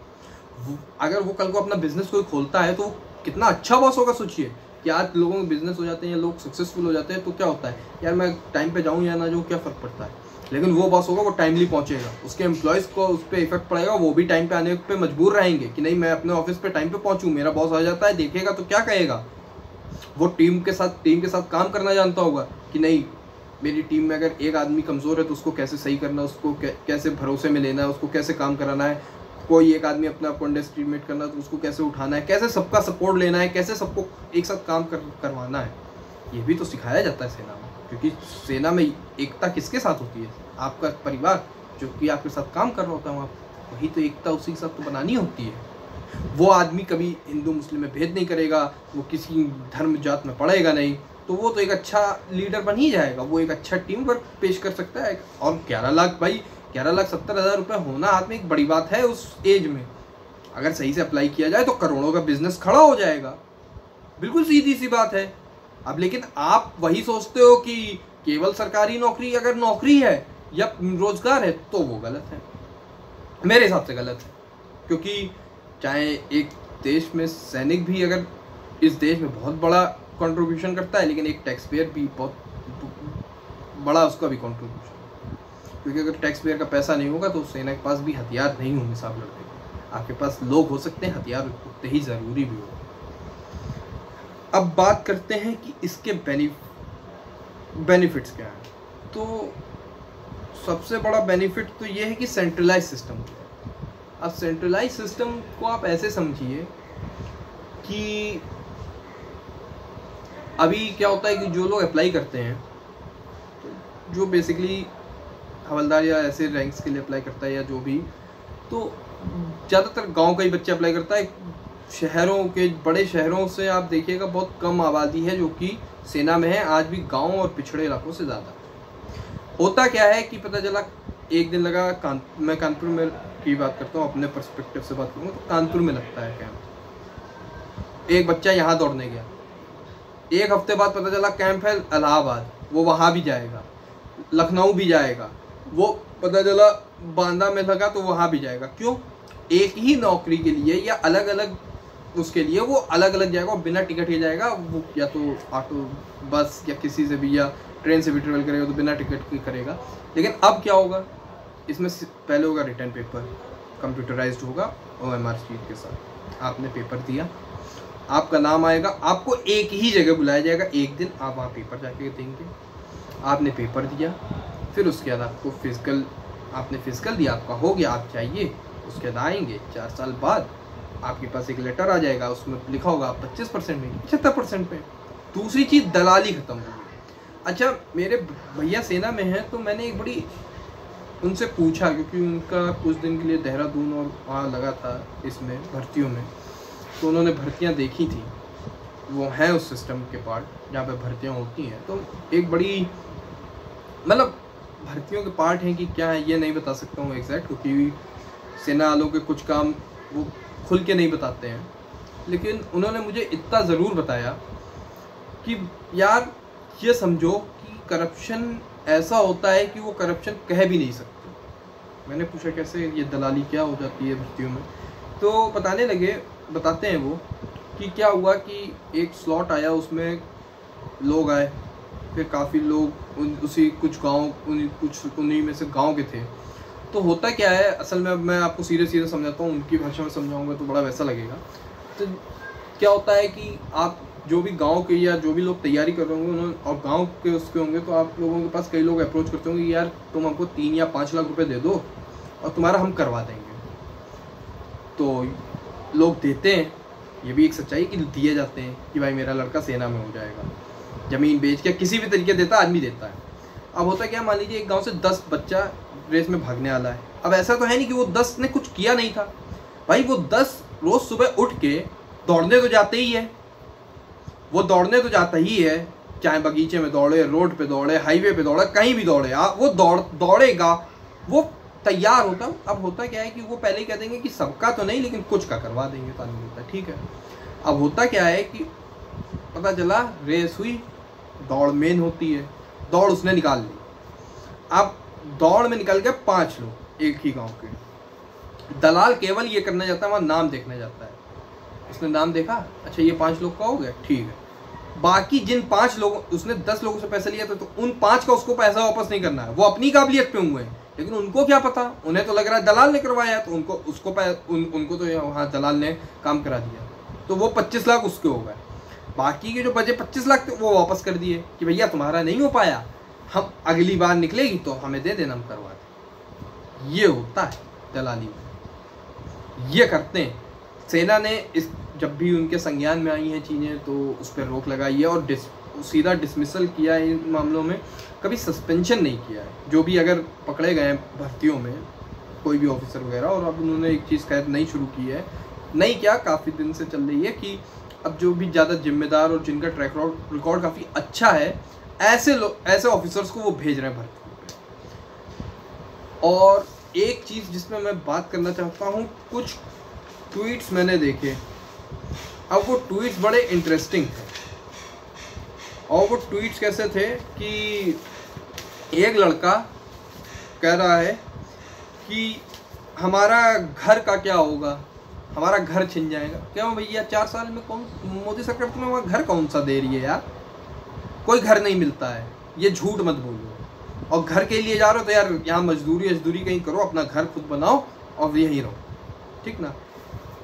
Speaker 3: अगर वो कल को अपना बिजनेस कोई खोलता है तो कितना अच्छा बॉस होगा। सोचिए कि आज लोगों के बिजनेस हो जाते हैं या लोग सक्सेसफुल हो जाते हैं तो क्या होता है, यार मैं टाइम पे जाऊँ या ना जाऊँ क्या फ़र्क पड़ता है, लेकिन वो बॉस होगा वो टाइमली पहुँचेगा, उसके एम्प्लॉयज़ को उस पर इफेक्ट पड़ेगा, वो भी टाइम पे आने पे मजबूर रहेंगे कि नहीं मैं अपने ऑफिस पे टाइम पे पहुँचूँ। मेरा बॉस आ जाता है, देखेगा तो क्या कहेगा, वो टीम के साथ काम करना जानता होगा कि नहीं मेरी टीम में अगर एक आदमी कमज़ोर है तो उसको कैसे सही करना, उसको कैसे भरोसे में लेना है, उसको कैसे काम कराना है, कोई एक आदमी अपने आप को अंडर एस्टिमेट करना तो उसको कैसे उठाना है, कैसे सबका सपोर्ट लेना है, कैसे सबको एक साथ काम करवाना है। ये भी तो सिखाया जाता है सेना में, क्योंकि सेना में एकता किसके साथ होती है, आपका परिवार जो कि आपके साथ काम कर रहा होता है, वही तो एकता उसी के साथ तो बनानी होती है। वो आदमी कभी हिंदू मुस्लिम में भेद नहीं करेगा, वो किसी धर्म जात में पड़ेगा नहीं, तो वो तो एक अच्छा लीडर बन ही जाएगा, वो एक अच्छा टीम वर्क पेश कर सकता है। और 11 लाख भाई 11,70,000 रुपये होना हाथ में एक बड़ी बात है उस एज में। अगर सही से अप्लाई किया जाए तो करोड़ों का बिजनेस खड़ा हो जाएगा, बिल्कुल सीधी सी बात है। अब लेकिन आप वही सोचते हो कि केवल सरकारी नौकरी, अगर नौकरी है या रोजगार है तो वो गलत है, मेरे हिसाब से गलत है। क्योंकि चाहे एक देश में सैनिक भी अगर इस देश में बहुत बड़ा कंट्रीब्यूशन करता है, लेकिन एक टैक्स पेयर भी बहुत बड़ा उसका भी कंट्रीब्यूशन, क्योंकि अगर टैक्स पेयर का पैसा नहीं होगा तो सेना के पास भी हथियार नहीं होंगे साहब लड़ने के। आपके पास लोग हो सकते हैं, हथियार उतने ही ज़रूरी भी हो। अब बात करते हैं कि इसके बेनिफिट्स क्या हैं। तो सबसे बड़ा बेनिफिट तो ये है कि सेंट्रलाइज सिस्टम। अब सेंट्रलाइज सिस्टम को आप ऐसे समझिए कि अभी क्या होता है कि जो लोग अप्लाई करते हैं, जो बेसिकली हवलदार या ऐसे रैंक्स के लिए अप्लाई करता है या जो भी, तो ज़्यादातर गांव का ही बच्चा अप्लाई करता है। शहरों के, बड़े शहरों से आप देखिएगा बहुत कम आबादी है जो कि सेना में है। आज भी गांव और पिछड़े इलाकों से ज़्यादा। होता क्या है कि पता चला एक दिन लगा, मैं कानपुर में की बात करता हूँ, अपने पर्सपेक्टिव से बात करूँगा तो कानपुर में लगता है कैंप। एक बच्चा यहाँ दौड़ने गया, एक हफ्ते बाद पता चला कैंप है इलाहाबाद, वो वहाँ भी जाएगा, लखनऊ भी जाएगा, वो पता चला बांदा में लगा तो वहाँ भी जाएगा। क्यों? एक ही नौकरी के लिए या अलग अलग उसके लिए वो अलग अलग जाएगा, और बिना टिकट ही जाएगा। वो या तो ऑटो, बस या किसी से भी या ट्रेन से भी ट्रेवल करेगा तो बिना टिकट के करेगा। लेकिन अब क्या होगा, इसमें पहले होगा रिटर्न पेपर, कंप्यूटराइज्ड होगा OMR शीट के साथ। आपने पेपर दिया, आपका नाम आएगा, आपको एक ही जगह बुलाया जाएगा, एक दिन आप वहाँ पेपर जाके देंगे। आपने पेपर दिया, फिर उसके बाद आपको फिजिकल, आपने फिजिकल दिया, आपका हो गया, आप जाइए, उसके बाद आएंगे 4 साल बाद आपके पास एक लेटर आ जाएगा, उसमें लिखा होगा आप 25% में, 75% पे। दूसरी चीज़ दलाली खत्म होगी। अच्छा, मेरे भैया सेना में हैं तो मैंने एक बड़ी उनसे पूछा, क्योंकि उनका कुछ दिन के लिए देहरादून और वहाँ लगा था इसमें भर्तियों में, तो उन्होंने भर्तियाँ देखी थी, वो हैं उस सिस्टम के पार्ट जहाँ पे भर्तियाँ होती हैं। तो एक बड़ी, मतलब भर्तियों के पार्ट हैं कि क्या है ये नहीं बता सकता हूँ एग्जैक्ट, क्योंकि सेना वालों के कुछ काम वो खुल के नहीं बताते हैं। लेकिन उन्होंने मुझे इतना ज़रूर बताया कि यार ये समझो कि करप्शन ऐसा होता है कि वो करप्शन कह भी नहीं सकते। मैंने पूछा कैसे, ये दलाली क्या हो जाती है भर्तियों में? तो बताते हैं वो कि क्या हुआ कि एक स्लॉट आया, उसमें लोग आए, फिर काफ़ी लोग उसी कुछ गाँव, उन्हीं में से गाँव के थे। तो होता क्या है असल में, मैं आपको सीधे समझाता हूँ, उनकी भाषा में समझाऊंगा तो बड़ा वैसा लगेगा। तो क्या होता है कि आप जो भी गांव के या जो भी लोग तैयारी कर रहे होंगे उन्होंने, और गांव के उसके होंगे, तो आप लोगों के पास कई लोग अप्रोच करते होंगे, यार तुम हमको 3 या 5 लाख रुपए दे दो और तुम्हारा हम करवा देंगे। तो लोग देते हैं, ये भी एक सच्चाई कि दिए जाते हैं कि भाई मेरा लड़का सेना में हो जाएगा, ज़मीन बेच के किसी भी तरीके देता आदमी देता है। अब होता क्या, मान लीजिए एक गाँव से 10 बच्चा रेस में भागने वाला है। अब ऐसा तो है नहीं कि वो 10 ने कुछ किया नहीं था भाई, वो 10 रोज सुबह उठ के दौड़ने तो जाते ही है, वो दौड़ने तो जाता ही है, चाहे बगीचे में दौड़े, रोड पे दौड़े, हाईवे पे दौड़े, कहीं भी दौड़े, वो दौड़ेगा, वो तैयार होता। अब होता क्या है कि वो पहले ही कह देंगे कि सबका तो नहीं लेकिन कुछ का करवा देंगे, तो आदमी बोलता है ठीक है। अब होता क्या है कि पता चला रेस हुई, दौड़ मेन होती है, दौड़ उसने निकाल ली। अब दौड़ में निकल गए 5 लोग एक ही गांव के। दलाल केवल ये करना चाहता है, वहाँ नाम देखने जाता है, उसने नाम देखा, अच्छा ये 5 लोग का हो गया, ठीक है। बाकी जिन 5 लोगों, उसने 10 लोगों से पैसा लिया था, तो उन 5 का उसको पैसा वापस नहीं करना है, वो अपनी काबिलियत पे हुए हैं। लेकिन उनको क्या पता, उन्हें तो लग रहा है दलाल ने करवाया, तो उनको तो वहाँ दलाल ने काम करा दिया, तो वो 25 लाख उसके हो गए। बाकी के जो बचे 25 लाख थे वो वापस कर दिए कि भैया तुम्हारा नहीं हो पाया, हम अगली बार निकलेगी तो हमें दे देना, हम करवा दें। ये होता है दलाली में, ये करते हैं। सेना ने इस जब भी उनके संज्ञान में आई हैं चीज़ें तो उस पर रोक लगाई है और सीधा डिसमिसल किया है इन मामलों में, कभी सस्पेंशन नहीं किया है। जो भी अगर पकड़े गए भर्तियों में कोई भी ऑफिसर वगैरह, और अब उन्होंने एक चीज़ शायद नई शुरू की है, नहीं क्या काफ़ी दिन से चल रही है कि अब जो भी ज़्यादा जिम्मेदार और जिनका ट्रैक रिकॉर्ड काफ़ी अच्छा है, ऐसे ऑफिसर्स को वो भेज रहे हैं भर्ती पे। और एक चीज़ जिसमें मैं बात करना चाहता हूँ, कुछ ट्वीट्स मैंने देखे, अब वो ट्वीट्स बड़े इंटरेस्टिंग थे। और वो ट्वीट्स कैसे थे कि एक लड़का कह रहा है कि हमारा घर का क्या होगा, हमारा घर छिन जाएगा। क्यों भैया, 4 साल में कौन मोदी सरकार तुम्हें वहाँ घर कौन सा दे रही है यार? कोई घर नहीं मिलता है, ये झूठ मत बोलो। और घर के लिए जा रहे हो तो यार यहाँ मजदूरी कहीं करो, अपना घर खुद बनाओ और यहीं रहो, ठीक ना।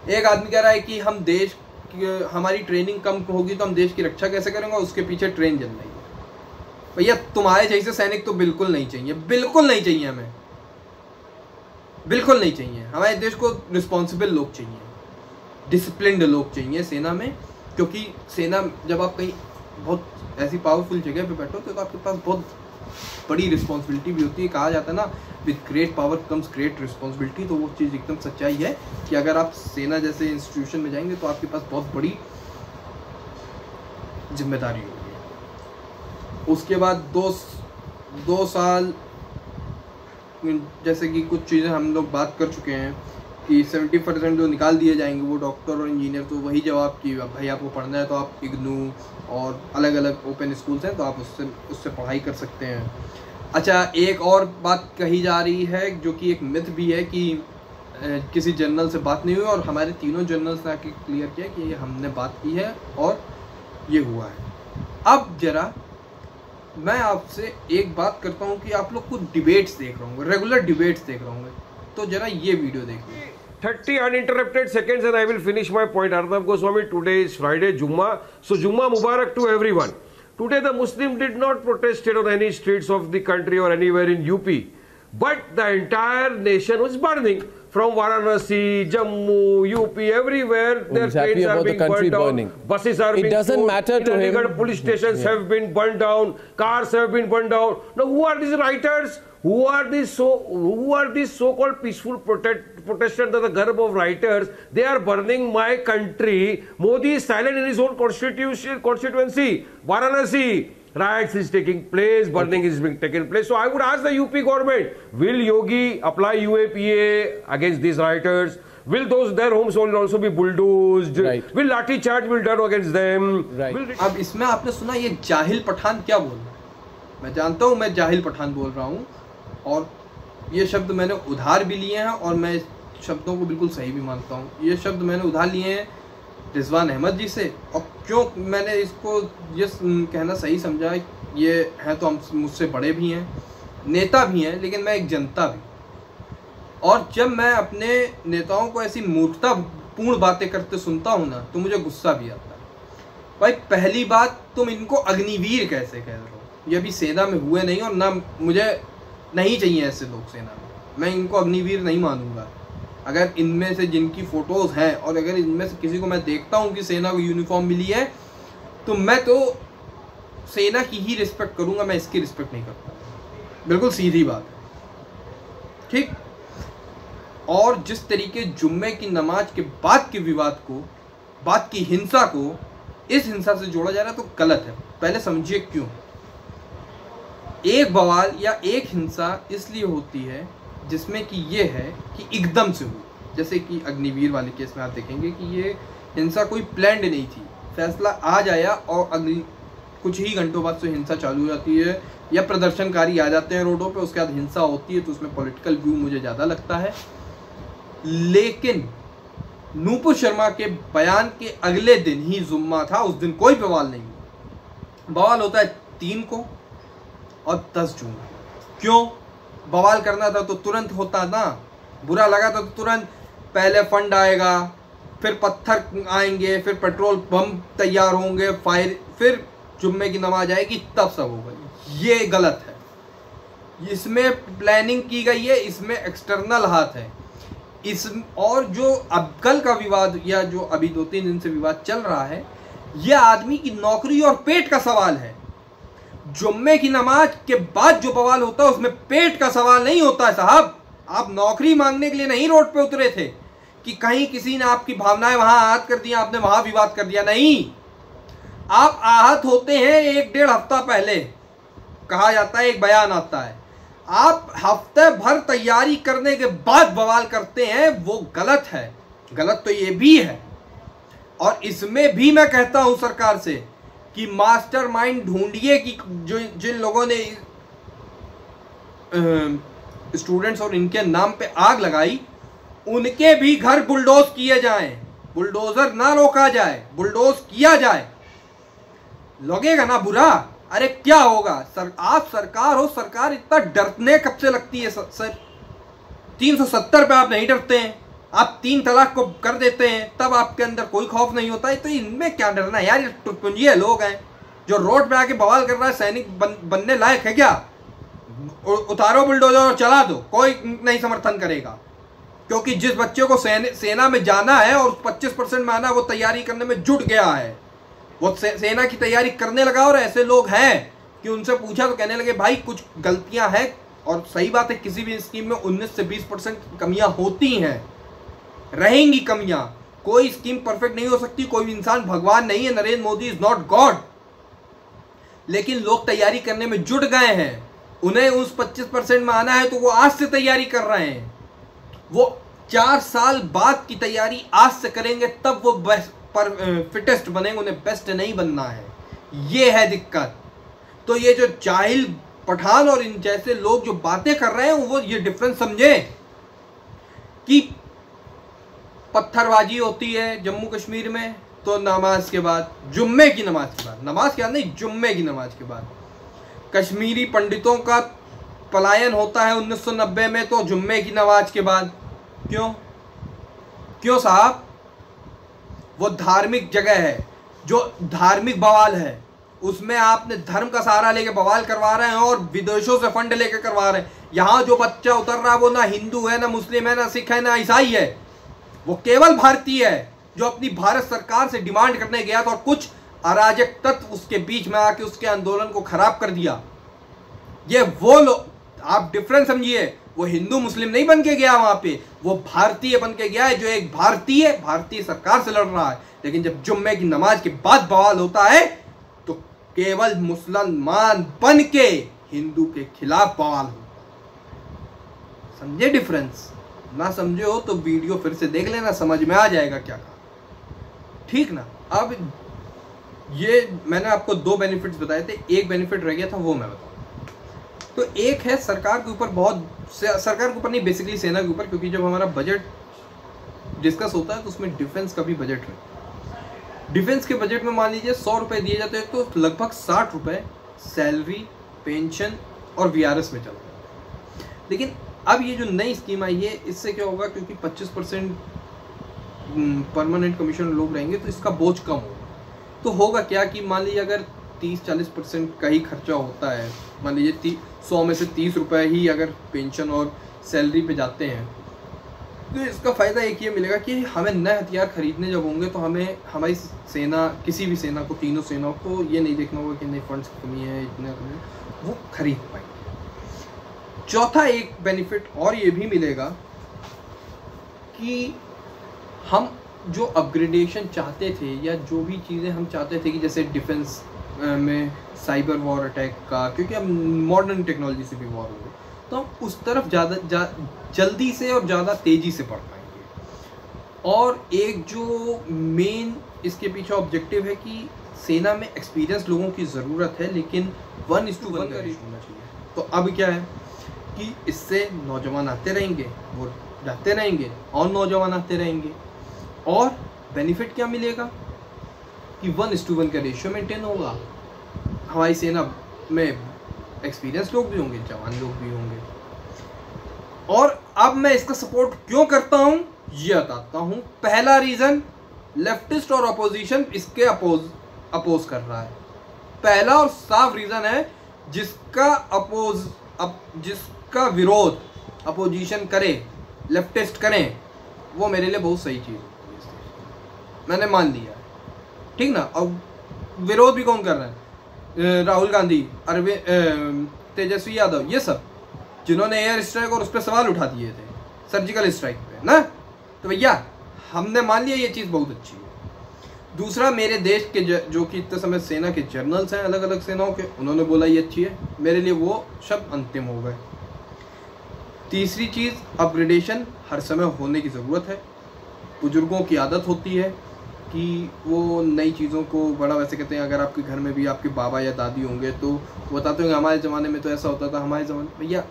Speaker 3: एक आदमी कह रहा है कि हम देश हमारी ट्रेनिंग कम होगी तो हम देश की रक्षा कैसे करेंगे, उसके पीछे ट्रेन जल रही है। भैया तुम्हारे जैसे सैनिक तो बिल्कुल नहीं चाहिए, बिल्कुल नहीं चाहिए, हमें बिल्कुल नहीं चाहिए। हमारे देश को रिस्पॉन्सिबल लोग चाहिए, डिसिप्लिन्ड लोग चाहिए सेना में। क्योंकि सेना, जब आप कहीं बहुत ऐसी पावरफुल जगह पे बैठो तो आपके पास बहुत बड़ी रिस्पॉन्सिबिलिटी भी होती है। कहा जाता है ना, with great power comes great responsibility. तो वो चीज़ एकदम सच्चाई है कि अगर आप सेना जैसे इंस्टीट्यूशन में जाएंगे तो आपके पास बहुत बड़ी जिम्मेदारी होगी। उसके बाद दो साल, जैसे कि कुछ चीज़ें हम लोग बात कर चुके हैं कि 70% जो निकाल दिए जाएंगे वो डॉक्टर और इंजीनियर। तो वही जवाब कि भाई आपको पढ़ना है तो आप इग्नू और अलग अलग ओपन स्कूल्स हैं तो आप उससे पढ़ाई कर सकते हैं। अच्छा, एक और बात कही जा रही है जो कि एक मिथ भी है कि किसी जनरल से बात नहीं हुई, और हमारे तीनों जनरल्स ने आके क्लियर किया कि ये हमने बात की है और ये हुआ है। अब जरा मैं आपसे एक बात करता हूँ कि आप लोग कुछ डिबेट्स देख रहे होंगे, रेगुलर डिबेट्स देख रहे होंगे, तो जरा ये वीडियो देखिए।
Speaker 4: 30 uninterrupted seconds and I will finish my point. Arnab Goswami, today is Friday, Jummah. So Jummah Mubarak to everyone. Today the Muslim did not protest on any streets of the country or anywhere in UP. But the entire nation was burning. From Varanasi, Jammu, UP, everywhere, their trains are being burned down, buses are being
Speaker 5: doesn't
Speaker 4: towed,
Speaker 5: matter to him.
Speaker 4: police stations have been burned down, cars have been burned down. Now, who are these writers? Who are these so-called peaceful protesters under the garb of writers? They are burning my country. Modi is silent in his own constituency. Varanasi, riots is taking place, burning is being taken place. So I would ask the UP government, will Yogi apply UAPA against these rioters? Will their homes will also be bulldozed?
Speaker 5: Right.
Speaker 4: Will lathi charge be done against them?
Speaker 5: Right.
Speaker 3: अब इसमें आपने सुना ये जाहिल पठान क्या बोल रहा है? मैं जानता हूँ मैं जाहिल पठान बोल रहा हूँ, और ये शब्द मैंने उधार भी लिए हैं और मैं शब्दों को बिल्कुल सही भी मानता हूँ। ये शब्द मैंने उधार लिए हैं रिजवान अहमद जी से। और क्यों मैंने इसको ये कहना सही समझा, ये हैं तो हम मुझसे बड़े भी हैं, नेता भी हैं, लेकिन मैं एक जनता भी। और जब मैं अपने नेताओं को ऐसी मूर्खतापूर्ण बातें करते सुनता हूँ ना, तो मुझे गुस्सा भी आता है। भाई पहली बात, तुम इनको अग्निवीर कैसे कह रहे हो? ये अभी सेना में हुए नहीं, और ना मुझे नहीं चाहिए ऐसे लोग सेना में। मैं इनको अग्निवीर नहीं मानूंगा। अगर इनमें से जिनकी फ़ोटोज़ हैं और अगर इनमें से किसी को मैं देखता हूँ कि सेना को यूनिफॉर्म मिली है, तो मैं तो सेना की ही रिस्पेक्ट करूँगा, मैं इसकी रिस्पेक्ट नहीं करता। बिल्कुल सीधी बात है, ठीक। और जिस तरीके जुम्मे की नमाज के बाद के विवाद को, बात की हिंसा को इस हिंसा से जोड़ा जा रहा है, तो गलत है। पहले समझिए क्यों। एक बवाल या एक हिंसा इसलिए होती है जिसमें कि ये है कि एकदम से हुई। जैसे कि अग्निवीर वाले केस में आप देखेंगे कि ये हिंसा कोई प्लान्ड नहीं थी, फैसला आज आया और कुछ ही घंटों बाद से हिंसा चालू हो जाती है, या प्रदर्शनकारी आ जाते हैं रोडों पे, उसके बाद हिंसा होती है। तो उसमें पॉलिटिकल व्यू मुझे ज़्यादा लगता है। लेकिन नूपुर शर्मा के बयान के अगले दिन ही जुम्मा था, उस दिन कोई बवाल नहीं हुआ। बवाल होता है 3 को और 10 जून। क्यों बवाल करना था तो तुरंत होता ना, बुरा लगा तो तुरंत पहले फंड आएगा, फिर पत्थर आएंगे, फिर पेट्रोल बम तैयार होंगे, फायर, फिर जुम्मे की नमाज आएगी, तब सब होगा। ये गलत है। इसमें प्लानिंग की गई है, इसमें एक्सटर्नल हाथ है। और जो अब कल का विवाद या जो अभी 2-3 दिन से विवाद चल रहा है, यह आदमी की नौकरी और पेट का सवाल है। जुम्मे की नमाज के बाद जो बवाल होता है उसमें पेट का सवाल नहीं होता है साहब। आप नौकरी मांगने के लिए नहीं रोड पे उतरे थे कि कहीं किसी ने आपकी भावनाएं वहां आहत कर दिया, आपने वहां विवाद कर दिया। नहीं, आप आहत होते हैं 1-1.5 हफ्ता पहले, कहा जाता है, एक बयान आता है। आप हफ्ते भर तैयारी करने के बाद बवाल करते हैं, वो गलत है। गलत तो ये भी है। और इसमें भी मैं कहता हूं सरकार से कि मास्टरमाइंड ढूंढिए कि जो जिन लोगों ने स्टूडेंट्स और इनके नाम पे आग लगाई, उनके भी घर बुलडोज किए जाएं, बुलडोजर ना रोका जाए, बुलडोज किया जाए। लगेगा ना बुरा? अरे क्या होगा आप सरकार हो, सरकार इतना डरने कब से लगती है सर? 370 पे आप नहीं डरते हैं, आप 3 तलाक को कर देते हैं, तब आपके अंदर कोई खौफ नहीं होता है। तो इनमें क्या डरना है यार? ये टुटपुंजिए लोग हैं जो रोड पे आके बवाल कर रहा है। सैनिक बनने लायक है क्या? उतारो बुलडोजर और चला दो, कोई नहीं समर्थन करेगा। क्योंकि जिस बच्चे को सेना में जाना है और 25% में आना, वो तैयारी करने में जुट गया है, वो सेना की तैयारी करने लगा। और ऐसे लोग हैं कि उनसे पूछा तो कहने लगे भाई कुछ गलतियां हैं, और सही बात है, किसी भी स्कीम में 19 से 20% कमियां होती हैं, रहेंगी कमियां। कोई स्कीम परफेक्ट नहीं हो सकती, कोई भी इंसान भगवान नहीं है, Narendra Modi is not God. लेकिन लोग तैयारी करने में जुट गए हैं, उन्हें उस 25% में आना है तो वो आज से तैयारी कर रहे हैं। वो 4 साल बाद की तैयारी आज से करेंगे, तब वो फिटेस्ट बनेंगे, उन्हें बेस्ट नहीं बनना है। ये है दिक्कत। तो ये जो जाहिल पठान और इन जैसे लोग जो बातें कर रहे हैं, वो ये डिफरेंस समझे कि पत्थरबाजी होती है जम्मू कश्मीर में तो नमाज के बाद, जुम्मे की नमाज के बाद, नमाज के बाद नहीं, जुम्मे की नमाज के बाद। कश्मीरी पंडितों का पलायन होता है 1990 में तो जुम्मे की नमाज के बाद। क्यों साहब? वो धार्मिक जगह है, जो धार्मिक बवाल है, उसमें आपने धर्म का सहारा लेके बवाल करवा रहे हैं और विदेशों से फंड लेके करवा रहे हैं। यहाँ जो बच्चा उतर रहा है वो ना हिंदू है, ना मुस्लिम है, ना सिख है, ना ईसाई है, वो केवल भारतीय है जो अपनी भारत सरकार से डिमांड करने गया था और कुछ अराजक तत्व उसके बीच में आके उसके आंदोलन को खराब कर दिया। ये वो लोग, आप डिफरेंस समझिए, वो हिंदू मुस्लिम नहीं बन के गया वहां पे, वो भारतीय बन के गया है, जो एक भारतीय सरकार से लड़ रहा है। लेकिन जब जुम्मे की नमाज के बाद बवाल होता है तो केवल मुसलमान बन के हिंदू के खिलाफ बवाल होता है। समझे डिफरेंस? ना समझे हो तो वीडियो फिर से देख लेना, समझ में आ जाएगा क्या कहा, ठीक ना? अब ये मैंने आपको 2 बेनिफिट्स बताए थे, एक बेनिफिट रह गया था, वो मैं बताऊं। तो एक है सरकार के ऊपर, सरकार के ऊपर नहीं, बेसिकली सेना के ऊपर, क्योंकि जब हमारा बजट डिस्कस होता है तो उसमें डिफेंस का भी बजट है। डिफेंस के बजट में मान लीजिए 100 रुपये दिए जाते हैं तो लगभग 60 रुपये सैलरी, पेंशन और वीआरएस में चलता है। लेकिन अब ये जो नई स्कीम आई है, इससे क्या होगा, क्योंकि 25% परमानेंट कमीशन लोग रहेंगे तो इसका बोझ कम होगा। तो होगा क्या कि मान लीजिए अगर 30-40% का ही खर्चा होता है, मान लीजिए 100 में से 30 रुपये ही अगर पेंशन और सैलरी पे जाते हैं, तो इसका फ़ायदा एक ये मिलेगा कि हमें नए हथियार खरीदने जब होंगे तो हमें हमारी सेना, किसी भी सेना को, तीनों सेनाओं को ये नहीं देखना होगा कि नहीं फंड्स की कमी है, इतने कमी है, वो खरीद पाएंगे। चौथा एक बेनिफिट और ये भी मिलेगा कि हम जो अपग्रेडेशन चाहते थे या जो भी चीज़ें हम चाहते थे कि जैसे डिफेंस में साइबर वॉर अटैक का, क्योंकि अब मॉडर्न टेक्नोलॉजी से भी वॉर हो गई, तो हम उस तरफ ज़्यादा जल्दी से और ज़्यादा तेज़ी से बढ़ पाएंगे। और एक जो मेन इसके पीछे ऑब्जेक्टिव है कि सेना में एक्सपीरियंस लोगों की ज़रूरत है, लेकिन 1:1 का रेशो होना चाहिए। तो अब क्या है कि इससे नौजवान आते रहेंगे, वो जाते रहेंगे और नौजवान आते रहेंगे, और बेनिफिट क्या मिलेगा कि 1:1 का रेशियो मेंटेन होगा। हमारी सेना में एक्सपीरियंस लोग भी होंगे, जवान लोग भी होंगे। और अब मैं इसका सपोर्ट क्यों करता हूं ये बताता हूं। पहला रीजन, लेफ्टिस्ट और अपोजिशन इसके अपोज कर रहा है। पहला और साफ रीजन है, जिसका विरोध अपोजिशन करे, लेफ्टिस्ट करें, वो मेरे लिए बहुत सही चीज़ है, मैंने मान लिया, ठीक ना। और विरोध भी कौन कर रहा है? राहुल गांधी, तेजस्वी यादव, ये सब जिन्होंने एयर स्ट्राइक और उस पर सवाल उठा दिए थे, सर्जिकल स्ट्राइक पे ना, तो भैया हमने मान लिया ये चीज़ बहुत अच्छी है। दूसरा, मेरे देश के जो कि इतने समय सेना के जनरल्स हैं अलग अलग सेनाओं के, उन्होंने बोला ये अच्छी है, मेरे लिए वो शब्द अंतिम हो गए। तीसरी चीज़, अपग्रेडेशन हर समय होने की ज़रूरत है। बुजुर्गों की आदत होती है कि वो नई चीज़ों को बड़ा, वैसे कहते हैं, अगर आपके घर में भी आपके बाबा या दादी होंगे तो वो बताते होंगे हमारे ज़माने में तो ऐसा होता था, हमारे ज़माने, भैया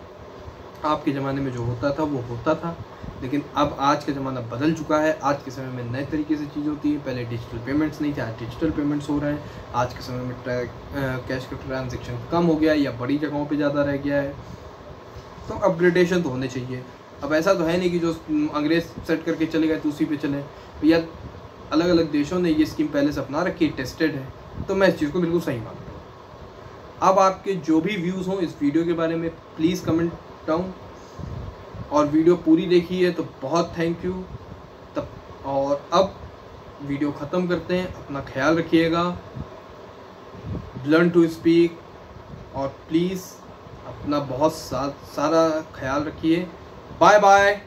Speaker 3: आपके ज़माने में जो होता था वो होता था, लेकिन अब आज का ज़माना बदल चुका है। आज के समय में नए तरीके से चीज़ होती है। पहले डिजिटल पेमेंट्स नहीं थे, आज डिजिटल पेमेंट्स हो रहे हैं। आज के समय में कैश का ट्रांजेक्शन कम हो गया या बड़ी जगहों पे ज़्यादा रह गया है, तो अपग्रेडेशन तो होने चाहिए। अब ऐसा तो है नहीं कि जो अंग्रेज सेट करके चले गए तो उसी पे चले, या अलग अलग देशों ने ये स्कीम पहले से अपना रखी है, टेस्टेड है, तो मैं इस चीज़ को बिल्कुल सही मानता हूँ। अब आपके जो भी व्यूज़ हों इस वीडियो के बारे में प्लीज़ कमेंट डाउन, और वीडियो पूरी देखी है तो बहुत थैंक यू। तब और अब वीडियो ख़त्म करते हैं। अपना ख्याल रखिएगा, लर्न टू स्पीक, और प्लीज़ अपना बहुत सारा ख्याल रखिए। Bye bye.